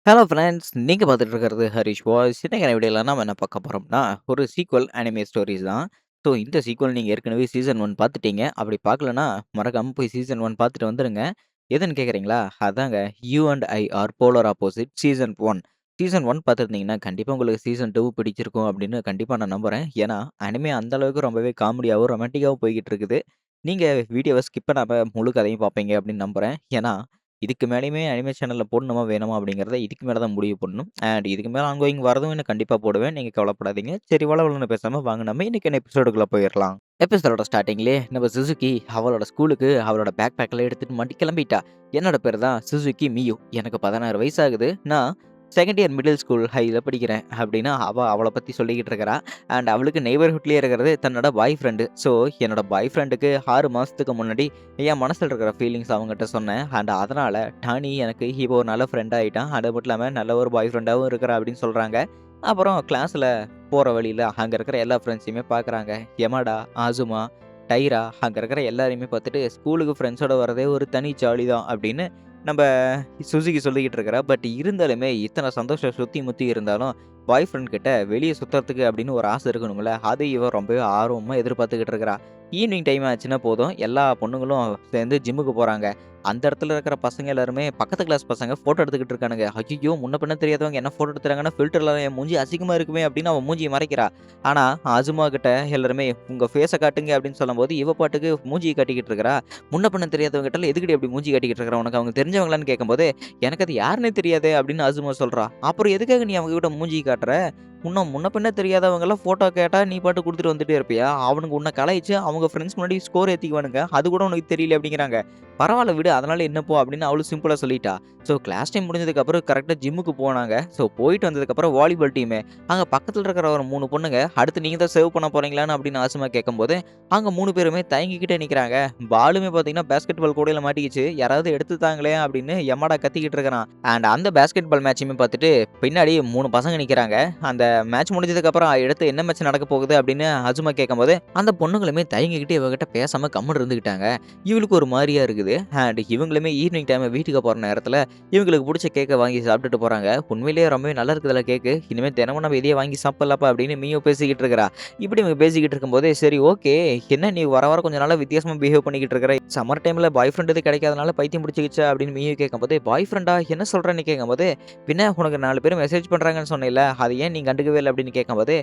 Hello friends! நீங்க பார்த்துட்டு இருக்கிறது ஹரிஷ் வாய்ஸ். இன்னைக்கான வீடியோல நாம என்ன பார்க்க போறோம்னா, ஒரு சீக்வல் அனிமே ஸ்டோரீஸ் தான். ஸோ இந்த சீக்வல் நீங்க ஏற்கனவே சீசன் 1 பார்த்துட்டீங்க. அப்படி பார்க்கலன்னா, மறக்காம போய் சீசன் 1 பார்த்துட்டு வந்துருங்க. எதுன்னு கேட்குறீங்களா? அதாங்க you and I are polar opposite season 1. Season 1 பார்த்துருந்தீங்கன்னா, கண்டிப்பா உங்களுக்கு சீசன் 2 பிடிச்சிருக்கும் அப்படின்னு கண்டிப்பா நான் நம்புறேன். ஏன்னா, அனிமே அந்த அளவுக்கு ரொம்பவே காமெடியாவும், ரொமான்டிக்காவும் போய்க்கிட்டு இருக்குது. நீங்க வீடியோவ ஸ்கிப் பண்ணாம முழு கதையும் பார்ப்பீங்க அப்படின்னு நம்புறேன். ஏன்னா இதுக்கு மேலயுமே அனிமே சேனல்ல போடணுமா, வேணாமா அப்படிங்கிறத இதுக்கு மேல தான் முடிவு பண்ணணும். அண்ட் இதுக்கு மேல ஆன்கோயிங் வரதும் இன்னும் கண்டிப்பா போடுவேன். நீங்க கவலைப்படாதீங்க. சரி வளவளன்னு பேசாம வாங்க நம்ம இன்னைக்கான எபிசோடுக்குள்ள போயிரலாம். எபிசோடோட ஸ்டார்ட்டிங்லயே நம்ம சுசுகி அவளோட ஸ்கூலுக்கு அவளோட பேக் பேக்லாம் எடுத்துட்டு மாட்டி கிளம்பிட்டா. என்னோட பேரு தான் சுசுகி மியு. எனக்கு 16 வயசு ஆகுது. நான் செகண்ட் இயர் மிடில் ஸ்கூல் ஹைல படிக்கிறேன் அப்படின்னு அவள பத்தி சொல்லிக்கிட்டு இருக்கிறா. அண்ட் அவளுக்கு நெய்பர்ஹுட்லயே இருக்கிறது தன்னோட பாய் ஃப்ரெண்டு. ஸோ என்னோட பாய் ஃப்ரெண்டுக்கு 6 மாசத்துக்கு முன்னாடி என் மனசுல இருக்கிற ஃபீலிங்ஸ் அவங்ககிட்ட சொன்னேன். அண்ட் அதனால டானி எனக்கு இப்போ ஒரு நல்ல ஃப்ரெண்ட் ஆயிட்டான். அது மட்டும் இல்லாம நல்ல ஒரு பாய் ஃப்ரெண்டாவும் இருக்கிறா அப்படின்னு சொல்றாங்க. அப்புறம் கிளாஸ்ல போற வழியில அங்க இருக்கிற எல்லா ஃப்ரெண்ட்ஸையுமே பார்க்குறாங்க. யமடா, ஆசுமா, டைரா அங்க இருக்கிற எல்லாரையுமே பார்த்துட்டு ஸ்கூலுக்கு ஃப்ரெண்ட்ஸோட வரதே ஒரு தனி ஜாலி தான் அப்படின்னு நம்ப சுசுகி சொல்லிக்கிட்டு இருக்கிறா. பட் இருந்தாலுமே இத்தன சந்தோஷம் சுத்தி முத்தி இருந்தாலும், பாய் ஃப்ரெண்ட் கிட்ட வெளிய சுத்துறதுக்கு அப்படின்னு ஒரு ஆசை இருக்கணும்ல. அது இவ ரொம்பவே ஆர்வமா எதிர்பார்த்துக்கிட்டு இருக்கிறா. ஈவினிங் டைம் ஆச்சுன்னா போதும், எல்லா பொண்ணுங்களும் சேர்ந்து ஜிம்முக்கு போறாங்க. அந்த இடத்துல இருக்கிற பசங்க எல்லாருமே பக்கத்து கிளாஸ் பசங்க ஃபோட்டோ எடுத்துக்கிட்டு இருக்கானுங்க. ஐய்யய்யோ! முன்ன பின்ன தெரியாதவங்க என்ன ஃபோட்டோ எடுத்துறாங்கன்னா, ஃபில்டர்ல என் மூஞ்சி அசிங்கமா இருக்குமே அப்படின்னு அவ மூஞ்சிய மறைக்கிறா. ஆனா, அசுமா கிட்ட எல்லாருமே உங்க ஃபேஸ காட்டுங்க அப்படின்னு சொல்லும்போது, இவ பாட்டுக்கு மூஞ்சிய காட்டிக்கிட்டு இருக்கிறா. முன்ன பின்ன தெரியாதவங்ககிட்டலாம் எதுக்குடி அப்படி மூஞ்சி காட்டிக்கிட்டு இருக்கிற? உனக்கு அவங்க தெரிஞ்சவங்களான்னு கேட்கும்போது, "எனக்கு அது யாருன்னே தெரியாதே" அப்படின்னு அசுமா சொல்றா. "அப்புறம் எதுக்காக நீ அவங்ககிட்ட மூஞ்சிய காட்டுற? முன்ன பின்ன தெரியாதவங்கலாம் ஃபோட்டோ கேட்டா நீ பாட்டுக்கு குடுத்துட்டு வந்துட்டே இருப்பியா? அவனுங்க உன்ன கலாய்ச்சு அவங்க ஃப்ரெண்ட்ஸ் முன்னாடி ஸ்கோர் ஏத்திக்குவானுங்க. அது கூட உனக்கு தெரியல" அப்படிங்கிறாங்க. "பரவால்ல விடு. அதனால என்ன போ" அப்படின்னு அவளும் சிம்பிளா சொல்லிட்டா. ஸோ கிளாஸ் டைம் முடிஞ்சதுக்கப்புறம் கரெக்ட்டா ஜிம்முக்கு போனாங்க. ஸோ போயிட்டு வந்ததுக்கப்புறம் வாலிபால் டீமு. அங்க பக்கத்துல இருக்கிற ஒரு 3 பொண்ணுங்க, "அடுத்து நீங்க தான் சர்வ் பண்ண போறீங்களான்னு?" அப்படின்னு ஆசுமா கேட்கும்போது, அங்க 3 பேருமே தயங்கிக்கிட்டே நிக்கிறாங்க. பாலுமே பார்த்தீங்கன்னா, பாஸ்கெட் பால் கூடையில மாட்டிக்கிச்சு. "யாராவது எடுத்து தாங்களேன்" அப்படின்னு எம்மாடா கத்திக்கிட்டு இருக்கிறான். அண்ட் அந்த பாஸ்கெட் பால் மேட்சயுமே பார்த்துட்டு, பின்னாடி 3 பசங்க நிக்கிறாங்க. அந்த மேட்ச் முடிஞ்சதுக்கப்புறம் அடுத்து என்ன மேட்ச் நடக்க போகுது அப்படின்னு அசுமா கேட்கும்போது, அந்த பொண்ணுங்களுமே தயங்கிக்கிட்டு இவகிட்ட பேசாம கம்முனு இருந்துக்கிட்டாங்க. இவளுக்கு ஒரு மாரியா இருக்குது. அண்ட் இவங்களுமே ஈவினிங் டைம் வீட்டுக்கு போற நேரத்துல, இவங்களுக்கு புடிச்ச கேக்க வாங்கி சாப்பிட்டுட்டு போறாங்க. உண்மையிலேயே ரொம்பவே நல்லா இருக்குதுல்ல கேக்கு. இனிமே தினமும் நம்ம இதையே வாங்கி சாப்பிடலாம்ப்பா அப்படின்னு மியு பேசிக்கிட்டு இருக்கிறா. இப்படி இவங்க பேசிக்கிட்டு இருக்கும்போதே, சரி ஓகே. என்ன நீ வர வர கொஞ்ச நாளா வித்தியாசமா பிஹேவ் பண்ணிக்கிட்டு இருக்கிற. சம்மர் டைம்ல பாய் ஃப்ரெண்ட் எதுவும் கிடைக்காதனால பைத்தியம் பிடிச்சுக்கிச்சா அப்படின்னு மியு கேட்கும்போது, பாய் ஃப்ரெண்டா என்ன சொல்றன்னு கேட்கும்போது, பின்ன உனக்கு 4 பேர் மெசேஜ் பண்றாங்கன்னு சொன்னேல்ல, அத ஏன் நீ கண்டுக்கவே இல்ல அப்படின்னு கேட்கும்போது,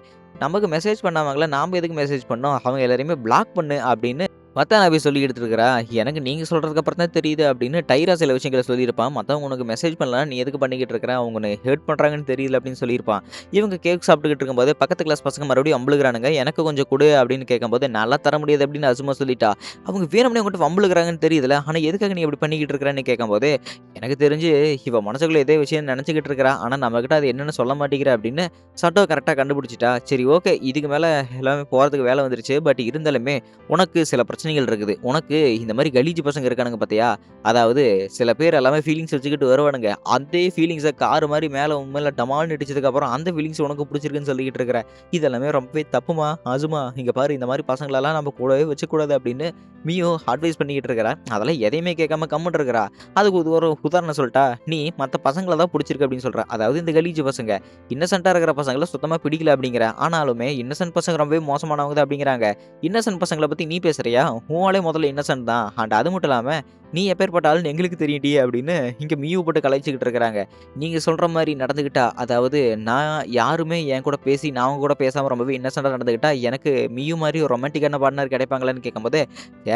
நமக்கு மெசேஜ் பண்ணாமங்கள நாம எதுக்கு மெசேஜ் பண்ணோம்? அவங்க எல்லாரையுமே பிளாக் பண்ணு அப்படின்னு மத்தானாபி சொல்லிக்கிட்டு இருக்கிறா. எனக்கு நீங்க சொல்றதுக்கு அப்புறம் தான் தெரியுது அப்படின்னு டைரா சில விஷயங்கள சொல்லியிருப்பான். மத்தவங்க உனக்கு மெசேஜ் பண்ணலனா நீ எதுக்கு பண்ணிக்கிட்டு இருக்கிற? அவங்க உன்ன ஹர்ட் பண்றாங்கன்னு தெரியல அப்படின்னு சொல்லியிருப்பான். இவங்க கேக் சாப்பிட்டுக்கிட்டு இருக்கும்போது பக்கத்து கிளாஸ் பசங்க மறுபடியும் அம்புழுக்குறானுங்க. எனக்கு கொஞ்சம் குடு அப்படின்னு கேட்கும்போது, நான்லாம் தர முடியாது அப்படின்னு அசுமா சொல்லிட்டா. அவங்க வேணும்னே உன்கிட்ட வம்பிழுக்குறாங்கன்னு தெரியுதுல்ல. ஆனா எதுக்காக நீ இப்படி பண்ணிக்கிட்டு இருக்கிறன்னு கேட்கும்போது, எனக்கு தெரிஞ்சு இவ மனசுக்குள்ள இதே விஷயம் நெனச்சுக்கிட்டு இருக்கிறா. ஆனா நம்மகிட்ட அது என்னன்னு சொல்ல மாட்டேங்கிறா அப்படின்னு சட்டோ கரெக்ட்டா கண்டுபிடிச்சுட்டா. சரி ஓகே. இதுக்கு மேல எல்லாமே போறதுக்கு வேல வந்துருச்சு. பட் இருந்தாலுமே உனக்கு சில பிரச்சனைகள் இருக்குது. உனக்கு இந்த மாரி கலீஜ் பசங்க இருக்கானுங்க பாத்தியா? அதாவது சில பேர் எல்லாமே ஃபீலிங்ஸ் வச்சுக்கிட்டு வருவானுங்க. அதே ஃபீலிங்ஸ காரு மாரி மேல உன் மேல டமால்னு இடிச்சதுக்கு அப்புறம் அந்த ஃபீலிங்ஸ் உனக்கு புடிச்சிருக்குன்னு சொல்லிக்கிட்டு இருக்கிற. இதெல்லாமே ரொம்பவே தப்புமா, ஆசுமா. இங்க பாரு இந்த மாரி பசங்களலாம் நம்ம கூடவே வச்சுக்கக்கூடாது அப்படின்னு மியு அட்வைஸ் பண்ணிக்கிட்டு இருக்கிறா. அதெல்லாம் எதையுமே கேட்காம கம்முனு இருக்கிறா. அதுக்கு ஒரு உதாரணம் சொல்லட்டா? நீ மத்த பசங்கள தான் புடிச்சிருக்கு அப்படின்னு சொல்ற. அதாவது இந்த கலீஜ் பசங்க. இன்னசென்ட்டா இருக்கிற பசங்கள சுத்தமா பிடிக்கல அப்படிங்கிற. ஆனாலுமே இன்னசென்ட் பசங்க ரொம்பவே மோசமானவங்க தான் அப்படிங்கிறாங்க. இன்னசென்ட் பசங்கள பத்தி நீ பேசுறியா? உன் ஆளே முதல்ல இன்னசென்ட் தான். அண்ட் அது மட்டும் இல்லாம, நீ எப்பேர்ப்பட்ட ஆளுன்னு எங்களுக்கு தெரியும்டி அப்படின்னு இங்க மியூ போட்டு கலாய்ச்சுக்கிட்டு இருக்கிறாங்க. நீங்க சொல்ற மாரி நடந்துக்கிட்டா, அதாவது நான் யாருமே என் கூட பேசி, நான் அவங்க கூட பேசாம ரொம்பவே இன்னசென்ட்டா நடந்துக்கிட்டா, எனக்கு மியூ மாரி ஒரு ரொமான்டிக்கான பார்ட்னர் கிடைப்பாங்களான்னு கேட்கும்போது,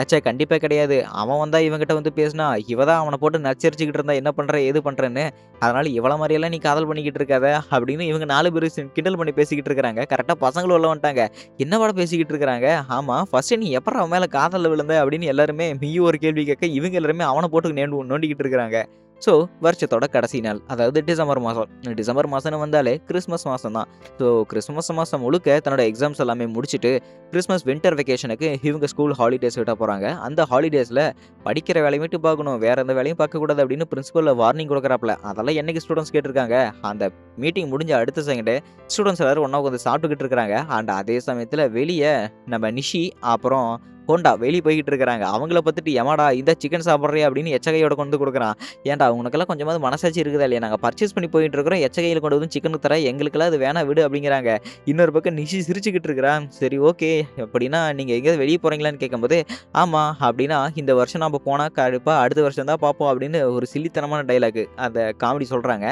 ச்சே கண்டிப்பா கிடையாது. அவன் வந்தா இவன்கிட்ட வந்து பேசினா, இவ தான் அவன போட்டு நச்சரிச்சுக்கிட்டு இருந்தா என்ன பண்ற? ஏது பண்றன்னு. அதனால இவள மாரியெல்லாம் நீ காதல் பண்ணிக்கிட்டு இருக்காத அப்படின்னு இவங்க 4 பேரும் கிண்டல் பண்ணி பேசிக்கிட்டு இருக்கிறாங்க. கரெக்ட்டா பசங்களும் உள்ள வந்துட்டாங்க. என்னவாடா பேசிக்கிட்டு இருக்கிறாங்க? ஆமா, ஃபர்ஸ்ட்டு நீ எப்புட்றா அவன் மேல காதல்ல விழுந்த? அப்படின்னு எல்லாருமே மியூ ஒரு கேள்வி கேட்க, இவங்க எல்லாருமே அவன போட்டு நோண்டிக்கிட்டு இருக்கிறாங்க. ஸோ, வருஷத்தோட கடைசி நாள். அதாவது டிசம்பர் மாசம். டிசம்பர் மாசம்னு வந்தாலே கிறிஸ்மஸ் மாசம் தான். ஸோ, கிறிஸ்மஸ் மாசம் முழுக்க தன்னோட எக்ஸாம்ஸ் எல்லாமே முடிச்சுட்டு, கிறிஸ்மஸ் வின்டர் வெக்கேஷனுக்கு இவங்க ஸ்கூல் ஹாலிடேஸ் விட போறாங்க. அந்த ஹாலிடேஸ்ல படிக்கிற வேலைய மட்டும் பார்க்கணும். வேற எந்த வேலையும் பார்க்கக்கூடாது அப்படின்னு பிரின்சிபல் வார்னிங் குடுக்குறாப்ல. அதெல்லாம் என்னைக்கு ஸ்டூடண்ட்ஸ் கேட்டுருக்காங்க? அந்த மீட்டிங் முடிஞ்ச அடுத்த செகண்டே ஸ்டூடண்ட்ஸ் எல்லாரும் ஒண்ணா உட்காந்து சாப்பிட்டுக்கிட்டு இருக்கிறாங்க. அண்ட் அதே சமயத்துல வெளிய நம்ம நிஷி, அப்புறம் ஹோண்டா வெளிய போய்க்கிட்டு இருக்கிறாங்க. அவங்கள பாத்துட்டு, "எமாடா இந்த சிக்கன் சாப்பிடுறியா?" அப்படின்னு எச்ச கையோட கொண்டு வந்து குடுக்குறான். ஏன்டா உனக்கெல்லாம் கொஞ்சமாவது மனசாட்சி இருக்குதா இல்லையா? நாங்க பர்ச்சேஸ் பண்ணி போயிட்டு இருக்கிறோம். எச்ச கையில கொண்டு வந்து சிக்கன் தர, எங்களுக்கெல்லாம் அது வேணா விடு அப்படிங்கிறாங்க. இன்னொரு பக்கம் நிஷி சிரிச்சுக்கிட்டு இருக்கிறான். சரி ஓகே. அப்படின்னா நீங்க எங்கேயாவது வெளிய போறீங்களான்னு கேட்கும்போது, "ஆமா." அப்படின்னா, "இந்த வருஷம் நாம போனா கண்டிப்பா அடுத்த வருஷம் தான் பார்ப்போம்." அப்படின்னு ஒரு சில்லித்தனமான டயலாக் அந்த காமெடி சொல்றாங்க.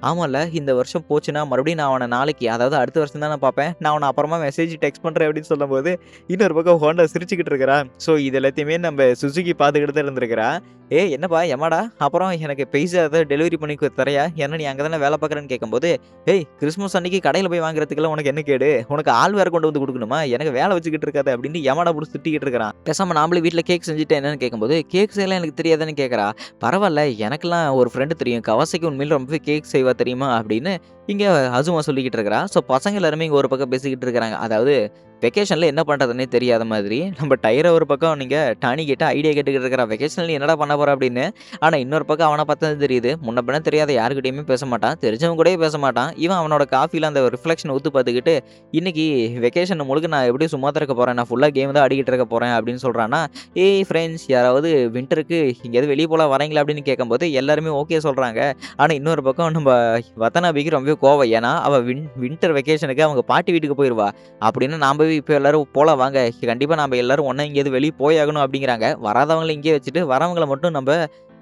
ஆமால்ல, இந்த வருஷம் போச்சுன்னா மறுபடியும் நான் அவன நாளைக்கு அதாவது அடுத்த வருஷம் தான் நான் பார்ப்பேன். நான் உன்ன அப்புறமா மெசேஜ் டெக்ஸ்ட் பண்றேன் அப்படின்னு சொல்லும்போது, இன்னொரு பக்கம் ஹோண்டா சிரிச்சுக்கிட்டு இருக்கிறா. ஸோ இது எல்லாத்தையுமே நம்ம சுசுகி பார்த்துக்கிட்டு தான் இருந்திருக்கிறா. "ஏய் என்னப்பா எம்மாடா? அப்புறம் எனக்கு பீஸா ஏதாவது டெலிவரி பண்ணி தர்றியா? ஏன்னா நீ அங்க தானே வேலை பார்க்குறன்னு" கேட்கும்போது, "ஏய் கிறிஸ்துமஸ் அன்னைக்கு கடையில போய் வாங்குறதுக்கெல்லாம் உனக்கு என்ன கேடு? உனக்கு ஆள் வேற கொண்டு வந்து குடுக்கணுமா? எனக்கு வேலை வச்சுக்கிட்டு இருக்காத" அப்படின்னு எமடா புடிச்சு திட்டிக்கிட்டு இருக்கிறான். பேசாம நாமளே வீட்ல கேக் செஞ்சுட்டா என்னன்னு கேட்கும்போது, "கேக் செய்யலாம் எனக்கு தெரியாதுன்னு" கேட்கிறா. "பரவால்ல எனக்கெல்லாம் ஒரு ஃப்ரெண்ட் தெரியும். கவாசாக்கி உண்மையிலே ரொம்பவே கேக் செய்வா தெரியுமா?" அப்படின்னு இங்க அசுமா சொல்லிக்கிட்டு இருக்கிறா. ஸோ பசங்க எல்லாருமே இங்க ஒரு பக்கம் பேசிக்கிட்டு இருக்கிறாங்க. அதாவது வெக்கேஷன்ல என்ன பண்றதுன்னே தெரியாத மாதிரி, நம்ம டயர ஒரு பக்கம் நீங்க டானி கிட்ட ஐடியா கேட்டுக்கிட்டு இருக்கிறான். "வெக்கேஷன்ல நீ என்னடா பண்ண போற?" அப்படின்னு. ஆனா இன்னொரு பக்கம் அவன பார்த்தா தான் தெரியுது. முன்ன பின்ன தெரியாத யார்கிட்டயுமே பேச மாட்டான். தெரிஞ்சவங்க கூடயும் பேச மாட்டான். இவன் அவனோட காஃபில அந்த ரிஃப்ளெக்ஷன உத்து பார்த்துக்கிட்டு, "இன்னைக்கு வெக்கேஷன் முழுக்க நான் எப்படியும் சும்மா தான் இருக்க போறேன். நான் ஃபுல்லா கேம் தான் ஆடிக்கிட்டு இருக்க போறேன்." அப்படின்னு சொல்றான்னா, "ஏய் ஃபிரெண்ட்ஸ் யாராவது வின்டருக்கு எங்கேயாவது வெளிய போலாம் வரீங்களா?" அப்படின்னு கேட்கும்போது எல்லாருமே ஓகே சொல்றாங்க. ஆனா இன்னொரு பக்கம் நம்ம வதனாபிக்கு ரொம்பவே கோவம். ஏன்னா, அவ வின்டர் வெக்கேஷனுக்கு அவங்க பாட்டி வீட்டுக்கு போயிருவா. அப்படின்னா நாம போய் இப்ப எல்லாரும் போலாம் வாங்க. கண்டிப்பா நாம எல்லாரும் ஒண்ணா எங்கேயாவது வெளிய போயாகணும் அப்படிங்கிறாங்க. வராதவங்கள இங்கேயே வச்சுட்டு, வரவங்கள மட்டும் நம்ப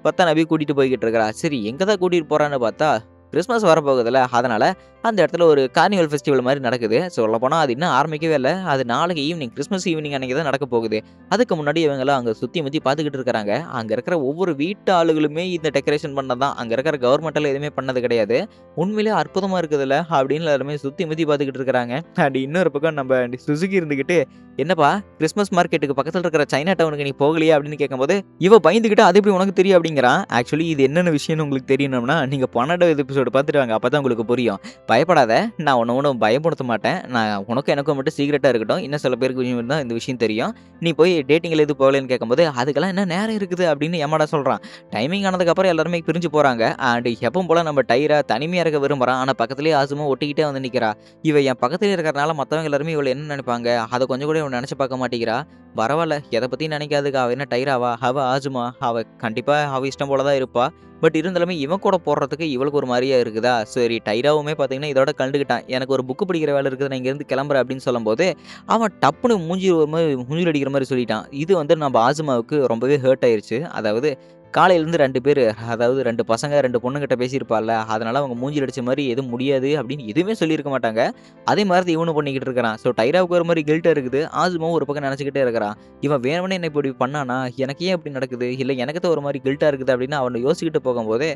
பத்தானபி கூட்டிட்டு போய்க்கிட்டு இருக்கிறா. சரி எங்க தான் கூட்டிட்டு போறான்னு பார்த்தா, கிறிஸ்மஸ் வரப்போகுதுல்ல. அதனால அந்த இடத்துல ஒரு கார்னிவல் ஃபெஸ்டிவல் மாரி நடக்குது. சொல்லப்போனா அது இன்னும் ஆரம்பிக்கவே இல்ல. அது நாளைக்கு ஈவினிங் கிறிஸ்மஸ் ஈவினிங் அன்னைக்கு தான் நடக்க போகுது. அதுக்கு முன்னாடி இவங்கலாம் அங்க சுத்தி முத்தி பார்த்துக்கிட்டு இருக்கிறாங்க. அங்க இருக்கிற ஒவ்வொரு வீட்டு ஆளுகளுமே இந்த டெக்கரேஷன் பண்ணது தான். அங்க இருக்கிற கவர்மெண்ட்டால எதுவுமே பண்ணது கிடையாது. உண்மையிலேயே அற்புதமா இருக்குதுல்ல அப்படின்னு எல்லாருமே சுத்தி முத்தி பார்த்துக்கிட்டு இருக்கிறாங்க. அண்ட் இன்னொரு பக்கம் நம்ம சுசுகி இருந்துகிட்டு, "என்னப்பா கிறிஸ்மஸ் மார்க்கெட்டுக்கு பக்கத்துல இருக்கிற சைனா டவுனுக்கு நீ போகலையா?" அப்படின்னு கேட்கும்போது, இவ பயந்துகிட்டு, "அது எப்படி உனக்கு தெரியும்?" அப்படிங்கிறான். ஆக்சுவலி இது என்னென்ன விஷயம்னு உங்களுக்கு தெரியணும்னா, நீங்க 12வது எபிசோடு பார்த்துட்டு வாங்க. அப்பதான் உங்களுக்கு புரியும். பயப்படாத! நான் உன்ன ஒண்ணும் பயமுறுத்த மாட்டேன். நான் உனக்கும் எனக்கும் மட்டும் சீக்ரெட்டா இருக்கட்டும். இன்னும் சில பேருக்கு தான் இந்த விஷயம் தெரியும். நீ போய் டேட்டிங்ல எதுவும் போகலன்னு கேட்கும்போது, "அதுக்கெல்லாம் இன்னும் நேரம் இருக்குது" அப்படின்னு எமடா சொல்றான். டைமிங் ஆனதுக்கப்புறம் எல்லாருமே பிரிஞ்சு போறாங்க. அண்ட் எப்பவும் போல நம்ம டைரா தனிமையா இருக்க விரும்புறான். ஆனா பக்கத்திலேயே ஆசுமா ஒட்டிக்கிட்டே வந்து நிக்கிறா. இவ என் பக்கத்திலேயே இருக்கிறனால மத்தவங்க எல்லாருமே இவள என்ன நினைப்பாங்க? அத கொஞ்சம் கூட இவ நினைச்சு பார்க்க மாட்டேங்கிறா. பரவால்ல எத பத்தியும் நினைக்காதுக்கா. அவ என்ன டைராவா? அவ ஆசுமா. அவ கண்டிப்பா அவ இஷ்டம் போல தான் இருப்பா. பட் இருந்தாலுமே இவன் கூட போடுறதுக்கு இவளுக்கு ஒரு மாரியா இருக்குதா, சரி டைராவுமே பார்த்தீங்கன்னா, இதோட கண்டுக்கிட்டான். எனக்கு ஒரு புக் படிக்கிற வேலை இருக்குது. நான் இங்கேருந்து கிளம்புறேன் அப்படின்னு சொல்லும்போது, அவன் டப்புனு மூஞ்சில ஒரு மாரி மூஞ்சில அடிக்கிற மாரி சொல்லிட்டான். இது வந்து நம்ம ஆசுமாவுக்கு ரொம்பவே ஹர்ட் ஆயிருச்சு. அதாவது காலையிலேருந்து 2 பேரு அதாவது 2 பசங்க 2 பொண்ணுகிட்ட பேசியிருப்பாள்ல, அதனால அவங்க மூஞ்சில அடிச்ச மாரி எதுவும் முடியாது அப்படின்னு எதுவுமே சொல்லியிருக்க மாட்டாங்க. அதே மாரி தான் இவனும் பண்ணிக்கிட்டு இருக்கிறான். ஸோ டைராவுக்கு ஒரு மாரி கில்ட்டா இருக்குது. ஆசுமாவும் ஒரு பக்கம் நினைச்சுக்கிட்டே இருக்கிறான். இவன் வேணும்னே என்ன இப்படி பண்ணானா? எனக்கு ஏன் இப்படி நடக்குது? இல்ல எனக்கு தான் ஒரு மாரி கில்ட்டா இருக்குது அப்படின்னு அவன யோசிச்சுக்கிட்டு போகும்போதே,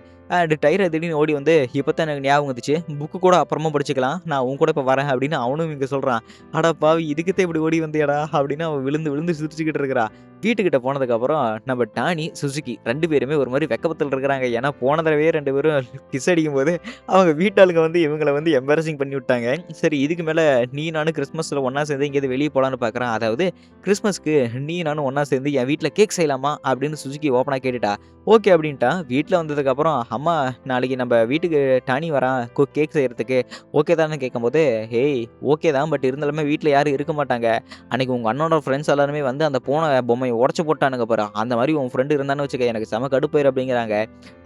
டைரா திடீர்னு ஓடி வந்து, "இப்ப தான் எனக்கு ஞாபகம் வந்துச்சு. புக்கு கூட அப்புறமா படிச்சுக்கலாம். நான் உன் கூட இப்ப வரேன்" அப்படின்னு அவனும் இங்க சொல்றான். "அட பாவி! இதுக்கு தான் இப்படி ஓடி வந்தியாடா?" அப்படின்னு அவன் விழுந்து விழுந்து சிரிச்சுக்கிட்டு இருக்கிறா. வீட்டுக்கிட்ட போனதுக்கப்புறம் நம்ம டானி, சுசுகி 2 பேருமே ஒரு மாரி வெட்கத்துல இருக்கிறாங்க. ஏன்னா போன தடவையே 2 பேரும் கிஸ் அடிக்கும்போது, அவங்க வீட்டாளுங்க வந்து இவங்கள வந்து எம்பாரஸிங் பண்ணி விட்டாங்க. சரி இதுக்கு மேல நீ நானும் கிறிஸ்மஸ்ல ஒண்ணா சேர்ந்து எங்கேயாவது வெளிய போலான்னு பார்க்குறேன். அதாவது கிறிஸ்மஸ்க்கு நீ நானும் ஒண்ணா சேர்ந்து என் வீட்ல கேக் செய்யலாமா? அப்படின்னு சுசுகி ஓப்பனா கேட்டுட்டா. ஓகே அப்படின்ட்டான். வீட்ல வந்ததுக்கப்புறம், அம்மா நாளைக்கு நம்ப வீட்டுக்கு டானி வரான் கேக் செய்றதுக்கு. ஓகே தானு கேட்கும்போது, "ஏய் ஓகே தான். பட் இருந்தாலுமே வீட்ல யாரும் இருக்க மாட்டாங்க. அன்னைக்கு உங்க அண்ணனோட ஃப்ரெண்ட்ஸ் எல்லாருமே வந்து அந்த பூனை பொம்மைய உடைச்சு போட்டானுங்க பாரு. அந்த மாரி உன் ஃப்ரெண்ட் இருந்தான்னு வச்சுக்க எனக்கு செம கடுப்பாயிரும்" அப்படிங்கிறாங்க.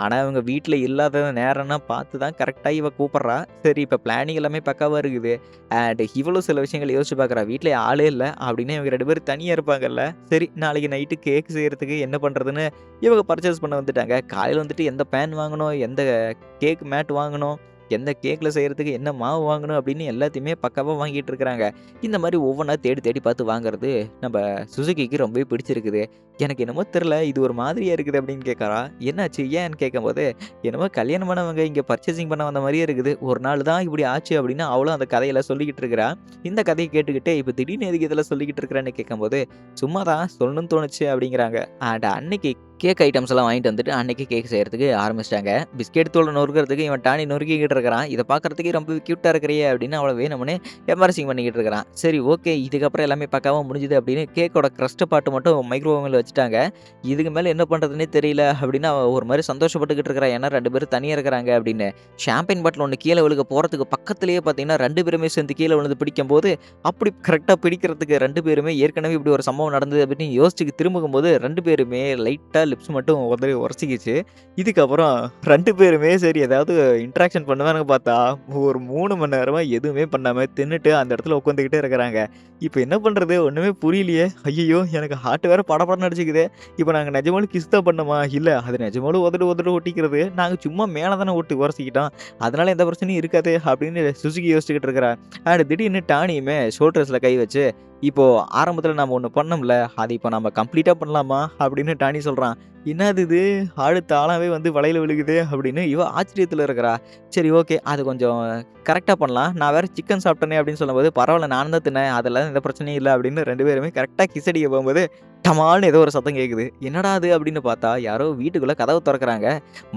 ஆனா இவங்க வீட்ல இல்லாத நேரம்னா பார்த்து தான் கரெக்ட்டா இவ கூப்பிடுறா. சரி இப்ப பிளானிங் எல்லாமே பக்காவா இருக்குது. அண்ட் இவளும் சில விஷயங்கள யோசிச்சு பார்க்குறா. வீட்ல ஆளே இல்ல. அப்படின்னு இவங்க 2 பேரும் தனியா இருப்பாங்கல்ல. சரி நாளைக்கு நைட்டு கேக் செய்றதுக்கு என்ன பண்றதுன்னு இவங்க பர்ச்சேஸ் பண்ண வந்துட்டாங்க. காலையில வந்துட்டு எந்த பேன் வாங்கணும், எந்த கேக் மேட் வாங்கணும், எந்த கேக்ல செய்றதுக்கு என்ன மாவு வாங்கணும் அப்படின்னு எல்லாத்தையுமே பக்காவா வாங்கிட்டு இருக்கிறாங்க. இந்த மாரி ஒவ்வொன்னா தேடி தேடி பார்த்து வாங்குறது நம்ப சுசுகிக்கு ரொம்பவே பிடிச்சிருக்குது. எனக்கு என்னமோ தெரியல இது ஒரு மாதிரியா இருக்குது அப்படின்னு கேட்கறா. என்னாச்சு ஏன்னு கேட்கும்போது, என்னமோ கல்யாணமானவங்க இங்க பர்ச்சேசிங் பண்ண வந்த மாரியே இருக்குது. ஒரு நாள் தான் இப்படி ஆச்சு அப்படின்னு அவளும் அந்த கதையெல்லாம் சொல்லிக்கிட்டு இருக்கிறா. இந்த கதைய கேட்டுக்கிட்டு இப்ப திடீர்னு எதுக்கு இதெல்லாம் சொல்லிக்கிட்டு இருக்கிறேன்னு கேட்கும்போது, சும்மா தான் சொல்லணும்னு தோணுச்சு அப்படிங்கிறாங்க. அன்னைக்கு கேக் ஐட்டம்ஸ் எல்லாம் வாங்கிட்டு வந்துட்டு அன்னைக்கு கேக் செய்றதுக்கு ஆரம்பிச்சுட்டாங்க. பிஸ்கெட் தூள நொறுக்குறதுக்கு இவன் டானி நொறுக்கிக்கிட்டு இருக்கிறான். இத பார்க்கறதுக்கே ரொம்பவே கியூட்டா இருக்கிறியே அப்படின்னு அவள வேணும்னே எம்பாரசிங் பண்ணிக்கிட்டு இருக்கிறான். சரி ஓகே இதுக்கப்புறம் எல்லாமே பக்காவா முடிஞ்சுது அப்படின்னு கேக்கோட கிரஸ்ட் பார்ட் மட்டும் மைக்ரோ ஓவன்ல வச்சுட்டாங்க. இதுக்கு மேல என்ன பண்றதுன்னே தெரியல அப்படின்னு அவ ஒரு மாரி சந்தோஷப்பட்டுக்கிட்டு இருக்கிறா. ஏன்னா 2 பேரும் தனியா இருக்கிறாங்க அப்படின்னு. ஷாம்பைன் பாட்டில் ஒண்ணு கீழ விழுக போறதுக்கு பக்கத்திலேயே பார்த்தீங்கன்னா 2 பேருமே சேர்ந்து கீழ விழுந்து பிடிக்கும்போது, அப்படி கரெக்ட்டா பிடிக்கிறதுக்கு 2 பேருமே ஏற்கனவே இப்படி ஒரு சம்பவம் நடந்தது அப்படின்னு யோசிச்சு திரும்பும்போது 2 பேருமே லைட்டா லிப்ஸ் மட்டும் உதறி உரசிக்கிச்சு. இதுக்கப்புறம் 2 பேருமே சரி ஏதாவது இன்டராக்ஷன் பண்ணுவானுங்க பார்த்தா, ஒரு 3 மணி நேரமா எதுவுமே பண்ணாம தின்னுட்டு அந்த இடத்துல உட்காந்துக்கிட்டே இருக்கிறாங்க. இப்ப என்ன பண்றது? ஒண்ணுமே புரியலையே! ஐய்யய்யோ! எனக்கு ஹார்ட் வேற படபடன்னு அடிச்சுக்குதே! இப்ப நாங்க நிஜமாலும் கிஸ் தான் பண்ணோமா? இல்ல அது நிஜமாலும் உதடு உதடு ஒட்டிக்கிறது. நாங்க சும்மா மேல தானே உரசிக்கிட்டோம். அதனால எந்த பிரச்சனையும் இருக்காதே! அப்படின்னு சுசுகி யோசிச்சுக்கிட்டு இருக்கிறா. அண்ட் திடீர்னு டானியுமே ஷோல்டர்ஸ்ல கை வச்சு, இப்போ ஆரம்பத்துல நாம ஒண்ணு பண்ணோம்ல, அது இப்ப நம்ம கம்ப்ளீட்டா பண்ணலாமா? அப்படின்னு டானி சொல்றான். என்னது இது? ஆளு தானாவே வந்து வலையில விழுகுதே! அப்படின்னு இவ ஆச்சரியத்துல இருக்கிறா. சரி ஓகே. அது கொஞ்சம் கரெக்ட்டா பண்ணலாம். நான் வேற சிக்கன் சாப்பிட்டேனே அப்படின்னு சொல்லும்போது, பரவால்ல நானும் தான் தின்னேன். அதெல்லாம் எந்த பிரச்சனையும் இல்ல அப்படின்னு 2 பேருமே கரெக்ட்டா கிஸ் அடிக்க போகும்போது, டமால்னு ஏதோ ஒரு சத்தம் கேட்குது. என்னடா அது அப்படின்னு பார்த்தா, யாரோ வீட்டுக்குள்ள கதவு தொறக்குறாங்க.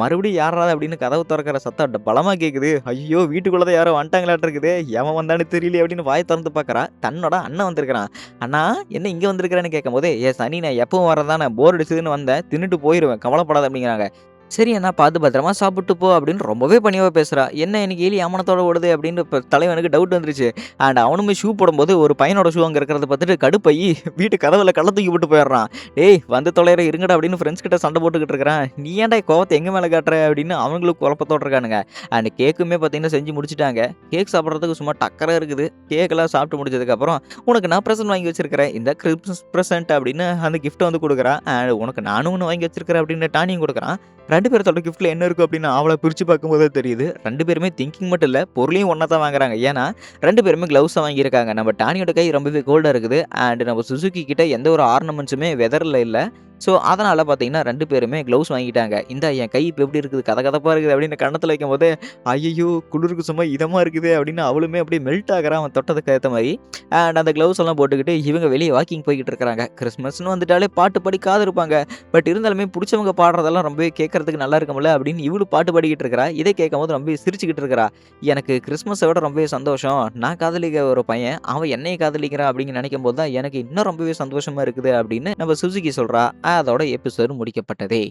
மறுபடியும் யார்றா அது அப்படின்னு கதவு தொறக்கிற சத்தம் பலமா கேட்குது. ஐயோ! வீட்டுக்குள்ள தான் யாரோ வந்துட்டாங்களாட்டு இருக்குதே! எவன் வந்தான்னு தெரியலையே அப்படின்னு வாய தொறந்து பார்க்குறா. தன்னோட அண்ணன் வந்திருக்கிறான். "அண்ணா என்ன இங்க வந்திருக்கிறேன்னு?" கேட்கும்போது, "ஏ சனி நான் எப்பவும் வரது தானே. போர் அடிச்சதுன்னு வந்தேன். தின்னுட்டு போயிருவேன். கவலைப்படாத" அப்படிங்கிறாங்க. "சரி அண்ணா பார்த்து பத்திரமா சாப்பிட்டு போ" அப்படின்னு ரொம்பவே பணிவா பேசுறா. என்ன இன்னைக்கு எலி ஏமானத்தோட ஓடுது அப்படின்னு இப்ப தலைவனுக்கு டவுட் வந்துருச்சு. அண்ட் அவனுமே ஷூ போடும்போது ஒரு பையனோட ஷூ அங்க இருக்கிறத பார்த்துட்டு கடுப்பாயி வீட்டு கதவுல கள்ள தூக்கி போட்டு போயிடுறான். "டேய் வந்து தொலையற இருங்கடா" அப்படின்னு ஃப்ரெண்ட்ஸ் கிட்ட சண்டை போட்டுக்கிட்டு இருக்கிறான். "நீ ஏன்டா கோவத்த எங்க மேல காட்டுற?" அப்படின்னு அவங்களும் குழப்பத்தோட இருக்கானுங்க. அண்ட் கேக்குமே பார்த்தீங்கன்னா செஞ்சு முடிச்சுட்டாங்க. கேக் சாப்பிடுறதுக்கு சும்மா டக்கரா இருக்குது. கேக்கெல்லாம் சாப்பிட்டு முடிச்சதுக்கப்புறம், "உனக்கு நான் பிரசன்ட் வாங்கி வச்சிருக்கிறேன். இந்த கிறிஸ்மஸ் பிரசன்ட்" அப்படின்னு அந்த கிஃப்ட்ட வந்து குடுக்குறான். அண்ட் "உனக்கு நானும் ஒண்ணு வாங்கி வச்சிருக்கிறேன்" அப்படின்னு டானியும் குடுக்குறான். 2 பேத்தோட கிஃப்ட்ல என்ன இருக்கும் அப்படின்னு ஆவலா பிரிச்சு பார்க்கும்போது தான் தெரியுது. 2 பேருமே திங்கிங் மட்டும் இல்ல, பொருளையும் ஒண்ணா தான் வாங்குறாங்க. ஏன்னா 2 பேருமே கிளவுஸ் தான் வாங்கியிருக்காங்க. நம்ம டானியோட கை ரொம்பவே கோல்டா இருக்குது. அண்ட் நம்ம சுசுகி கிட்ட எந்த ஒரு ஆர்னமெண்ட்ஸுமே வெதர்ல இல்ல. ஸோ, அதனால பார்த்தீங்கன்னா 2 பேருமே கிளவுஸ் வாங்கிட்டாங்க. "இந்தா என் கை இப்ப எப்படி இருக்குது? கதகதப்பா இருக்குது" அப்படின்னு கன்னத்துல வைக்கும்போது, "ஐய்யய்யோ! குளிருக்கு சும்மா இதமா இருக்குதே" அப்படின்னு அவளுமே அப்படியே மெல்ட் ஆகுறா அவன் தொட்டதுக்கு ஏத்த மாரி. அண்ட் அந்த கிளவுஸ் எல்லாம் போட்டுக்கிட்டு இவங்க வெளிய வாக்கிங் போய்க்கிட்டு இருக்கிறாங்க. கிறிஸ்மஸ்ன்னு வந்துட்டாலே பாட்டு பாடி காத்திருப்பாங்க. பட் இருந்தாலுமே புடிச்சவங்க பாடுறதெல்லாம் ரொம்பவே கேட்கறதுக்கு நல்லா இருக்கும்ல அப்படின்னு இவளும் பாட்டு பாடிக்கிட்டு இருக்கிறா. இதை கேட்கும்போது ரொம்பவே சிரிச்சுக்கிட்டு இருக்கிறா. "எனக்கு கிறிஸ்மஸ விட ரொம்பவே சந்தோஷம். நான் காதலிக்கிற ஒரு பையன், அவன் என்னைய காதலிக்கிறான் அப்படின்னு நினைக்கும்போது தான் எனக்கு இன்னும் ரொம்பவே சந்தோஷமா இருக்குது" அப்படின்னு நம்ம சுசுகி சொல்றா. அதோட எபிசோட் முடிக்கப்பட்டதே.